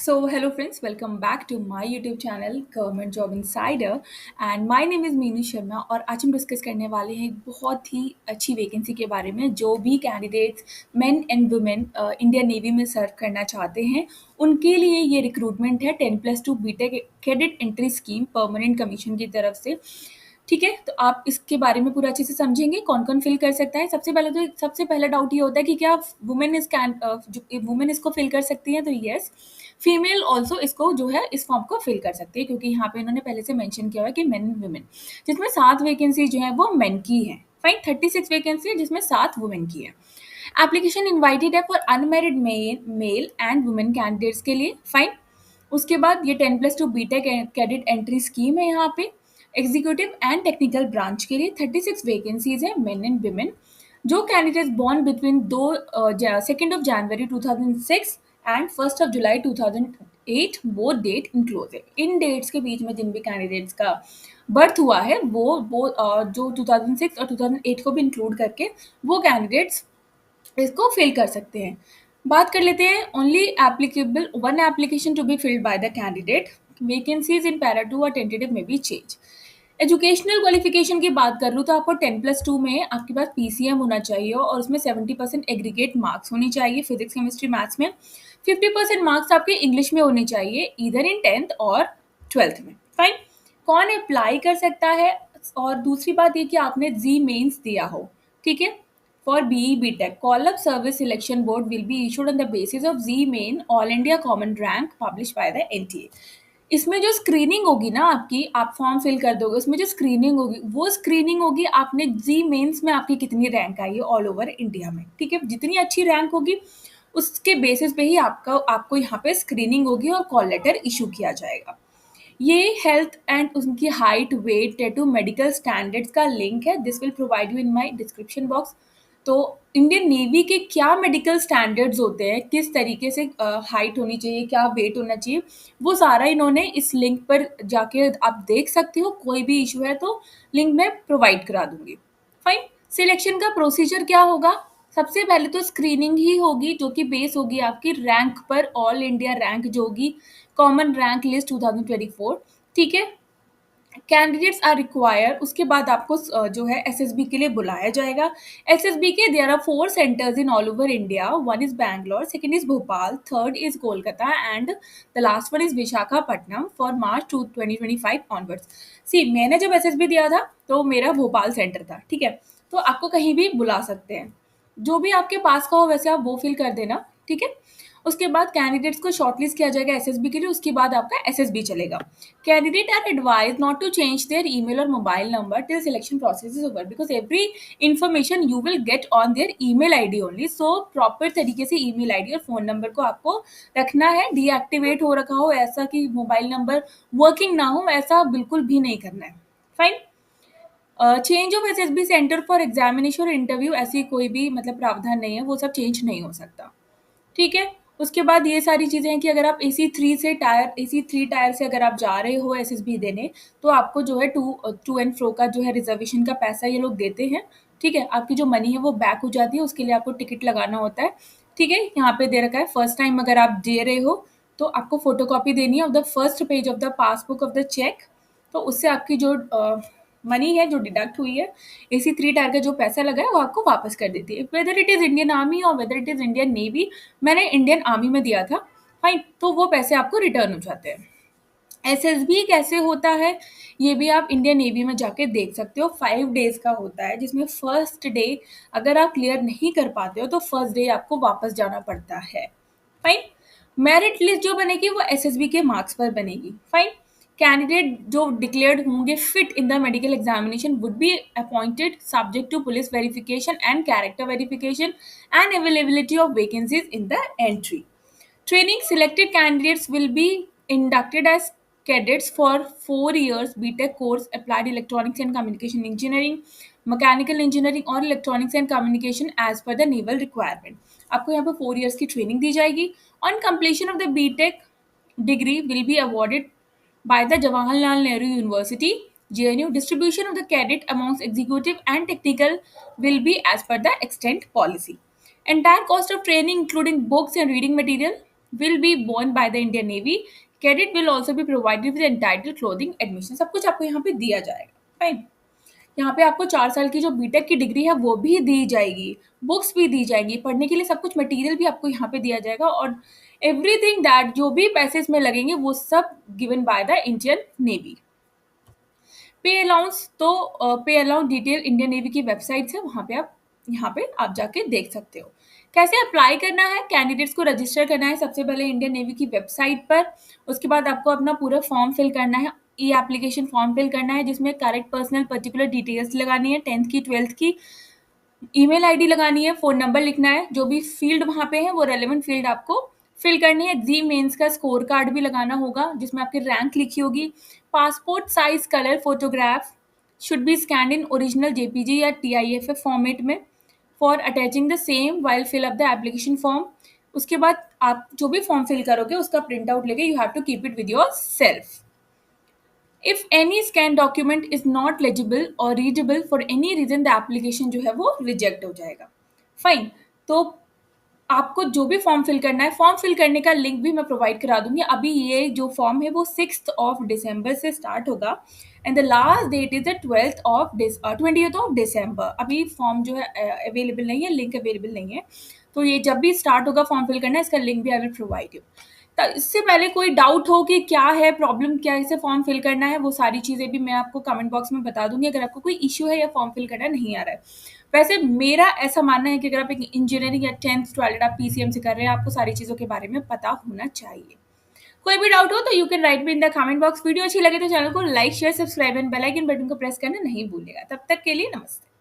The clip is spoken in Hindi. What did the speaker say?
So, hello friends, welcome back to my YouTube channel Government Job Insider and my name is Meenu Sharma और आज हम डिस्कस करने वाले हैं एक बहुत ही अच्छी वैकेंसी के बारे में जो भी candidates main and women Indian navy में सर्व करना चाहते हैं उनके लिए ये रिक्रूटमेंट है 10+2 BTech cadet entry scheme permanent commission की तरफ से। ठीक है, तो आप इसके बारे में पूरा अच्छे से समझेंगे कौन-कौन फिल कर सकता है। सबसे पहला डाउट ये होता है कि क्या वुमेन इसको फिल कर सकती हैं? तो येस, फीमेल ऑल्सो इसको जो है इस फॉर्म को फिल कर सकती है क्योंकि यहाँ पे इन्होंने पहले से मेंशन किया हुआ है कि मेन एंड वुमेन, जिसमें 7 वैकेंसी जो है वो मेन की है। फाइन, 36 वैकेंसी है जिसमें 7 वुमेन की है। एप्लीकेशन इनवाइटेड है for unmarried male and women candidates के लिए। फाइन, उसके बाद ये 10+2 बीटेक कैडेट एंट्री स्कीम है। यहाँ पे एग्जीक्यूटिव एंड टेक्निकल ब्रांच के लिए 36 वैकेंसीज है मेन एंड विमेन। जो candidates born between 2 January 2006 and 1 जुलाई 2008 वो डेट इंक्लूड है। इन डेट्स के बीच में जिन भी कैंडिडेट्स का बर्थ हुआ है वो जो 2006 और 2008 को भी इंक्लूड करके वो कैंडिडेट्स इसको फिल कर सकते हैं। बात कर लेते हैं only applicable one application to be filled by the candidate. Vacancies in para 2 और टेंटेटिव में भी चेंज। एजुकेशनल क्वालिफिकेशन की बात कर लूँ तो आपको 10+2 में आपके पास पीसीएम होना चाहिए और उसमें 70% एग्रीगेट मार्क्स होने चाहिए फिजिक्स केमिस्ट्री मैथ्स में। 50% मार्क्स आपके इंग्लिश में होने चाहिए इधर इन 10th और 12th में। फाइन, कौन अप्लाई कर सकता है? और दूसरी बात ये कि आपने जी मेंस दिया हो। ठीक है, for BE BTech, Call Up Service Selection Board will be issued on the basis of Z Main All India Common Rank published by the NTA। इसमें जो स्क्रीनिंग होगी ना आपकी, आप फॉर्म फिल कर दोगे, उसमें जो स्क्रीनिंग होगी वो स्क्रीनिंग होगी आपने जी मेंस में आपकी कितनी रैंक आई है ऑल ओवर इंडिया में। ठीक है, जितनी अच्छी रैंक होगी उसके बेसिस पे ही आपको यहाँ पे स्क्रीनिंग होगी और कॉल लेटर इशू किया जाएगा। ये हेल्थ एंड उनकी height weight tattoo medical standards का लिंक है। This will provide you in my description box. तो इंडियन नेवी के क्या मेडिकल स्टैंडर्ड्स होते हैं, किस तरीके से हाइट होनी चाहिए, क्या वेट होना चाहिए, वो सारा इन्होंने इस लिंक पर जाके आप देख सकते हो। कोई भी इशू है तो लिंक मैं प्रोवाइड करा दूंगी। फाइन, सिलेक्शन का प्रोसीजर क्या होगा? सबसे पहले तो स्क्रीनिंग ही होगी जो कि बेस होगी आपकी रैंक पर, ऑल इंडिया रैंक जो होगी कॉमन रैंक लिस्ट 2024। ठीक है, कैंडिडेट्स आर रिक्वायर्ड। उसके बाद आपको जो है एसएसबी के लिए बुलाया जाएगा। एसएसबी के there are 4 centres in all over India. One is Bangalore, second is Bhopal, third is Kolkata and the last one is Visakhapatnam for March 2025 onwards. See, मैंने जब एसएसबी दिया था तो मेरा भोपाल सेंटर था। ठीक है, तो आपको कहीं भी बुला सकते हैं, जो भी आपके पास का हो वैसे आप वो फिल कर देना। ठीक है, उसके बाद कैंडिडेट्स को शॉर्टलिस्ट किया जाएगा एसएसबी के लिए। उसके बाद आपका एसएसबी चलेगा। Candidate are advise not to change their email और mobile number till selection process is over because every information you will get on their email ID only. So proper तरीके से ईमेल आईडी और फोन नंबर को आपको रखना है। डीएक्टिवेट हो रखा हो ऐसा कि मोबाइल नंबर वर्किंग ना हो, ऐसा बिल्कुल भी नहीं करना है। Fine, change of SSB centre for examination और इंटरव्यू ऐसी कोई भी मतलब प्रावधान नहीं है, वो सब चेंज नहीं हो सकता। ठीक है, उसके बाद ये सारी चीज़ें हैं कि अगर आप AC3 टायर से अगर आप जा रहे हो एसएसबी देने तो आपको जो है टू एंड फ्रो का जो है रिजर्वेशन का पैसा ये लोग देते हैं। ठीक है, आपकी जो मनी है वो बैक हो जाती है, उसके लिए आपको टिकट लगाना होता है। ठीक है, यहाँ पे दे रखा है फर्स्ट टाइम अगर आप दे रहे हो तो आपको फोटोकॉपी देनी है of the first page of the passbook of the cheque. तो उससे आपकी जो मनी है जो डिडक्ट हुई है AC3 टायर का जो पैसा लगा है वो आपको वापस कर देती है। Whether it is Indian army और whether it is Indian navy, मैंने इंडियन आर्मी में दिया था। फाइन, तो वो पैसे आपको रिटर्न हो जाते हैं। एसएसबी कैसे होता है ये भी आप इंडियन नेवी में जाके देख सकते हो। 5 डेज का होता है जिसमें फर्स्ट डे अगर आप क्लियर नहीं कर पाते हो तो फर्स्ट डे आपको वापस जाना पड़ता है। फाइन, मेरिट लिस्ट जो बनेगी वो एसएसबी के मार्क्स पर बनेगी। फाइन, कैंडिडेट जो डिक्लेयर्ड होंगे fit in the medical examination would be appointed subject to police verification and character verification and availability of vacancies in the entry. Training selected candidates will be inducted as cadets for 4 years BTech course applied electronics and communication engineering, mechanical engineering और electronics and communication as per the naval requirement। आपको यहाँ पे 4 years की ट्रेनिंग दी जाएगी। On completion of the BTech degree will be awarded by the Jawaharlal Nehru University JNU। Distribution of the cadet amongst executive and technical will be as per the extent policy। Entire cost of training including books and reading material will be worn by the Indian Navy. Cadet will also be provided with entitled clothing, admission. सब कुछ आपको यहाँ पे दिया जाएगा. फाइन. यहाँ पे आपको 4 साल की जो बीटेक की डिग्री है वो भी दी जाएगी, बुक्स भी दी जाएगी, पढ़ने के लिए सब कुछ मटेरियल भी आपको यहाँ पे दिया जाएगा और एवरीथिंग दैट जो भी पैसे इसमें लगेंगे वो सब given by the Indian navy. पे अलाउंस तो पे अलाउंस डिटेल इंडियन नेवी की वेबसाइट है, वहाँ पे आप यहाँ पे आप जाके देख सकते हो. कैसे अप्लाई करना है, कैंडिडेट्स को रजिस्टर करना है सबसे पहले इंडियन नेवी की वेबसाइट पर. उसके बाद आपको अपना पूरा फॉर्म फिल करना है, ई एप्लीकेशन फॉर्म फिल करना है जिसमें करेक्ट पर्सनल पर्टिकुलर डिटेल्स लगानी है, 10th की 12th की, ईमेल आईडी लगानी है, फ़ोन नंबर लिखना है, जो भी फील्ड वहाँ पे है वो रेलेवेंट फील्ड आपको फिल करनी है. जी मेंस का स्कोर कार्ड भी लगाना होगा जिसमें आपकी रैंक लिखी होगी. Passport size colour photograph should be scanned in original JPG या टीआईएफएफ फॉर्मेट में for attaching the same while fill up the application form. उसके बाद आप जो भी फॉर्म फिल करोगे उसका प्रिंट आउट लेके you have to keep it with yourself. If any scan document is not legible और readable for any reason the application जो है वो रिजेक्ट हो जाएगा. फाइन. तो आपको जो भी फॉर्म फिल करना है, फॉर्म फिल करने का लिंक भी मैं प्रोवाइड करा दूंगी. अभी ये जो फॉर्म है वो 6 से स्टार्ट होगा and the last date is the 20th अभी फॉर्म जो है अवेलेबल नहीं है, लिंक अवेलेबल नहीं है. तो ये जब भी स्टार्ट होगा फॉर्म फिल करना, इसका लिंक भी आई विल प्रोवाइड यू. तो इससे पहले कोई डाउट हो कि क्या है प्रॉब्लम, क्या इसे फॉर्म फिल करना है, वो सारी चीज़ें भी मैं आपको कमेंट बॉक्स में बता दूंगी अगर आपको कोई इश्यू है या फॉर्म फिल करना नहीं आ रहा है. वैसे मेरा ऐसा मानना है कि अगर आप एक इंजीनियरिंग या 10th 12th आप पीसीएम से कर रहे हैं, आपको सारी चीज़ों के बारे में पता होना चाहिए. कोई भी डाउट हो तो you can write me in the comment box. Video अच्छी लगे तो चैनल को like share subscribe and bell icon button को प्रेस करना नहीं भूलिएगा. तब तक के लिए नमस्ते.